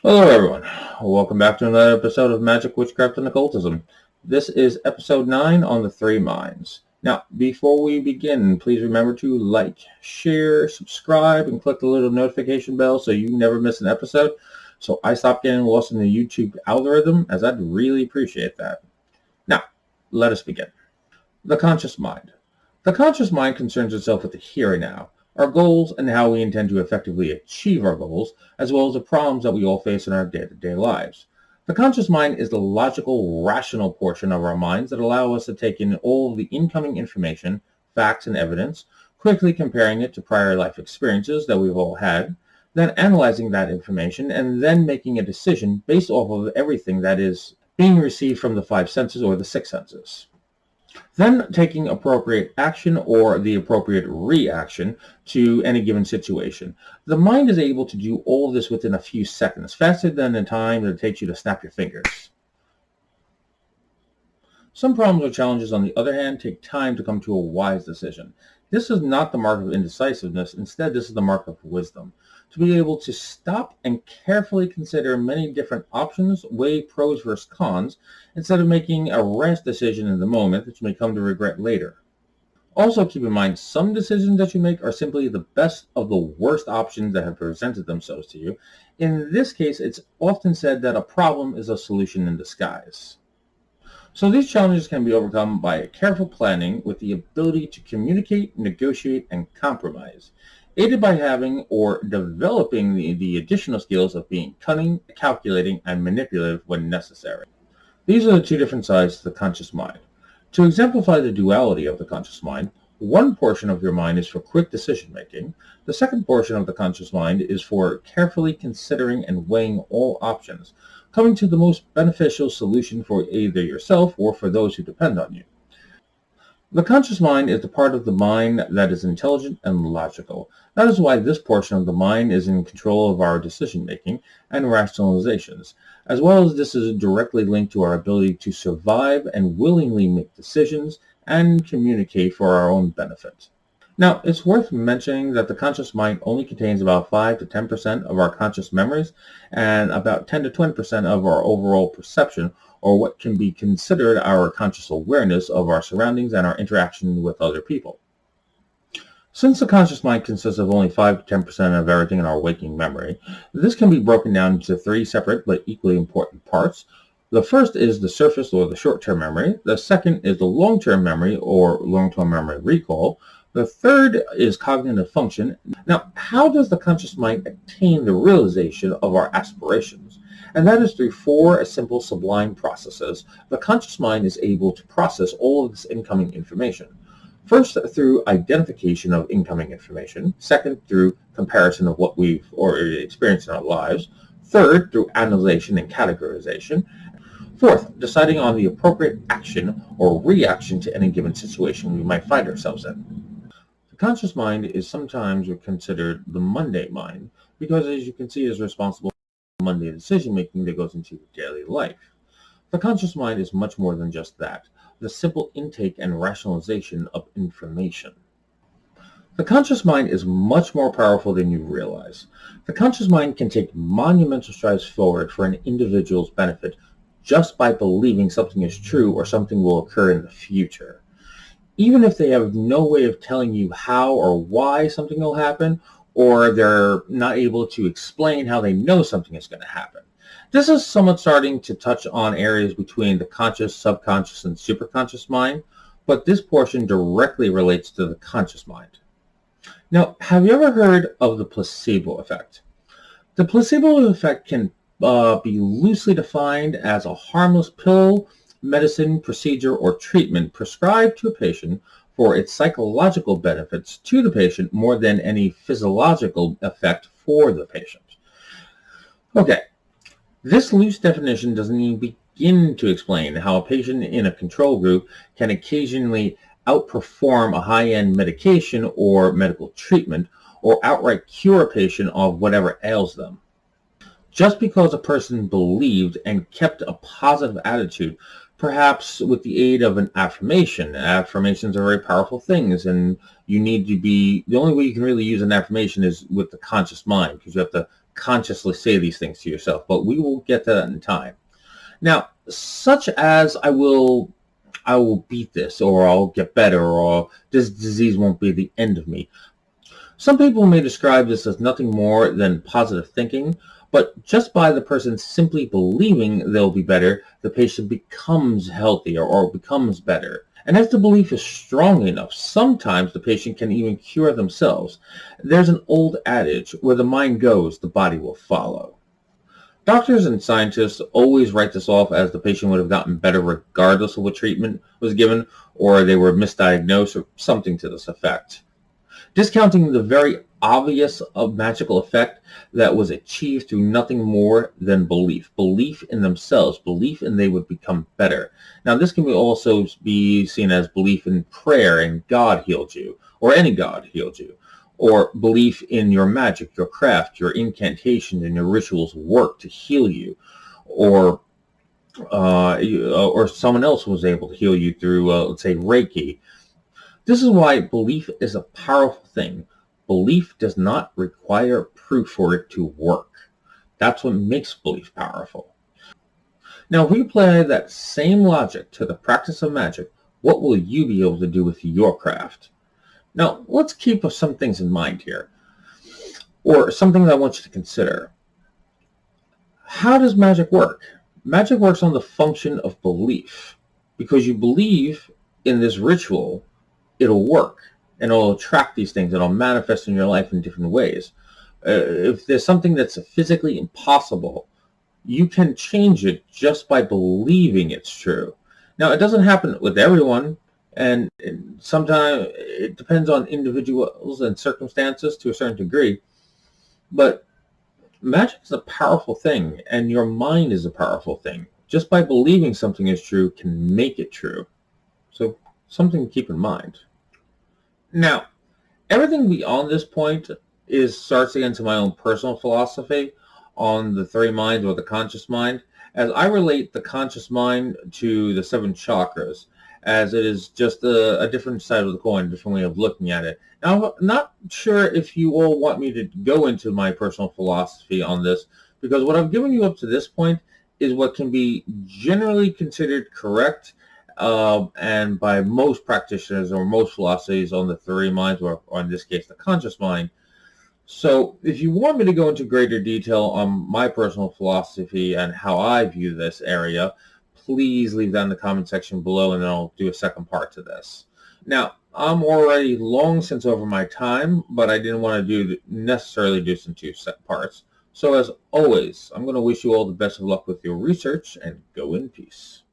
Hello everyone, welcome back to another episode of Magick Witchcraft Occultism. This is episode 9 on the Three Minds. Now, before we begin, please remember to like, share, subscribe, and click the little notification bell so you never miss an episode, so I stop getting lost in the YouTube algorithm, as I'd really appreciate that. Now, let us begin. The conscious mind. The conscious mind concerns itself with the here and now, our goals, and how we intend to effectively achieve our goals, as well as the problems that we all face in our day-to-day lives. The conscious mind is the logical, rational portion of our minds that allow us to take in all of the incoming information, facts, and evidence, quickly comparing it to prior life experiences that we've all had, then analyzing that information, and then making a decision based off of everything that is being received from the five senses or the six senses. Then taking appropriate action or the appropriate reaction to any given situation. The mind is able to do all of this within a few seconds, faster than the time that it takes you to snap your fingers. Some problems or challenges, on the other hand, take time to come to a wise decision. This is not the mark of indecisiveness. Instead, this is the mark of wisdom. To be able to stop and carefully consider many different options, weigh pros versus cons, instead of making a rash decision in the moment that you may come to regret later. Also keep in mind, some decisions that you make are simply the best of the worst options that have presented themselves to you. In this case, it's often said that a problem is a solution in disguise. So these challenges can be overcome by careful planning with the ability to communicate, negotiate, and compromise, aided by having or developing the additional skills of being cunning, calculating, and manipulative when necessary. These are the two different sides to the conscious mind. To exemplify the duality of the conscious mind, one portion of your mind is for quick decision-making. The second portion of the conscious mind is for carefully considering and weighing all options, coming to the most beneficial solution for either yourself or for those who depend on you. The conscious mind is the part of the mind that is intelligent and logical. That is why this portion of the mind is in control of our decision-making and rationalizations, as well as this is directly linked to our ability to survive and willingly make decisions and communicate for our own benefit. Now, it's worth mentioning that the conscious mind only contains about 5 to 10% of our conscious memories and about 10 to 20% of our overall perception, or what can be considered our conscious awareness of our surroundings and our interaction with other people. Since the conscious mind consists of only 5 to 10% of everything in our waking memory, this can be broken down into 3 separate but equally important parts. The first is the surface or the short-term memory. The second is the long-term memory or long-term memory recall. The third is cognitive function. Now, how does the conscious mind attain the realization of our aspirations? And that is through 4 simple sublime processes. The conscious mind is able to process all of this incoming information. First, through identification of incoming information. Second, through comparison of what we've already experienced in our lives. Third, through analyzation and categorization. Fourth, deciding on the appropriate action or reaction to any given situation we might find ourselves in. The conscious mind is sometimes considered the mundane mind because, as you can see, is responsible for mundane decision-making that goes into daily life. The conscious mind is much more than just that, the simple intake and rationalization of information. The conscious mind is much more powerful than you realize. The conscious mind can take monumental strides forward for an individual's benefit just by believing something is true or something will occur in the future. Even if they have no way of telling you how or why something will happen, or they're not able to explain how they know something is going to happen. This is somewhat starting to touch on areas between the conscious, subconscious, and superconscious mind, but this portion directly relates to the conscious mind. Now, have you ever heard of the placebo effect? The placebo effect can be loosely defined as a harmless pill, medicine, procedure, or treatment prescribed to a patient for its psychological benefits to the patient more than any physiological effect for the patient. Okay, this loose definition doesn't even begin to explain how a patient in a control group can occasionally outperform a high-end medication or medical treatment, or outright cure a patient of whatever ails them. Just because a person believed and kept a positive attitude, perhaps with the aid of an affirmation. Affirmations are very powerful things, and you need to be, the only way you can really use an affirmation is with the conscious mind, because you have to consciously say these things to yourself, but we will get to that in time. Now, such as I will beat this, or I'll get better, or this disease won't be the end of me. Some people may describe this as nothing more than positive thinking, but just by the person simply believing they'll be better, the patient becomes healthier or becomes better. And if the belief is strong enough, sometimes the patient can even cure themselves. There's an old adage, where the mind goes, the body will follow. Doctors and scientists always write this off as the patient would have gotten better regardless of what treatment was given, or they were misdiagnosed, or something to this effect, discounting the very obvious magical effect that was achieved through nothing more than belief in themselves, belief in they would become better. Now, this can also be seen as belief in prayer and God healed you, or any God healed you, or belief in your magic, your craft, your incantations, and your rituals work to heal you, or someone else was able to heal you through, let's say, Reiki. This is why belief is a powerful thing. Belief does not require proof for it to work. That's what makes belief powerful. Now, if we apply that same logic to the practice of magic, what will you be able to do with your craft? Now, let's keep some things in mind here, or something that I want you to consider. How does magic work? Magic works on the function of belief. Because you believe in this ritual, it'll work, and it'll attract these things, and it'll manifest in your life in different ways. If there's something that's physically impossible, you can change it just by believing it's true. Now, it doesn't happen with everyone, and sometimes it depends on individuals and circumstances to a certain degree, but magic is a powerful thing, and your mind is a powerful thing. Just by believing something is true can make it true. So, something to keep in mind. Now, everything beyond this point starts against my own personal philosophy on the three minds, or the conscious mind, as I relate the conscious mind to the seven chakras, as it is just a different side of the coin, a different way of looking at it. Now, I'm not sure if you all want me to go into my personal philosophy on this, because what I've given you up to this point is what can be generally considered correct, and by most practitioners or most philosophies on the three minds, or in this case, the conscious mind. So if you want me to go into greater detail on my personal philosophy and how I view this area, please leave that in the comment section below, and then I'll do a second part to this. Now, I'm already long since over my time, but I didn't want to necessarily do some two set parts. So as always, I'm going to wish you all the best of luck with your research, and go in peace.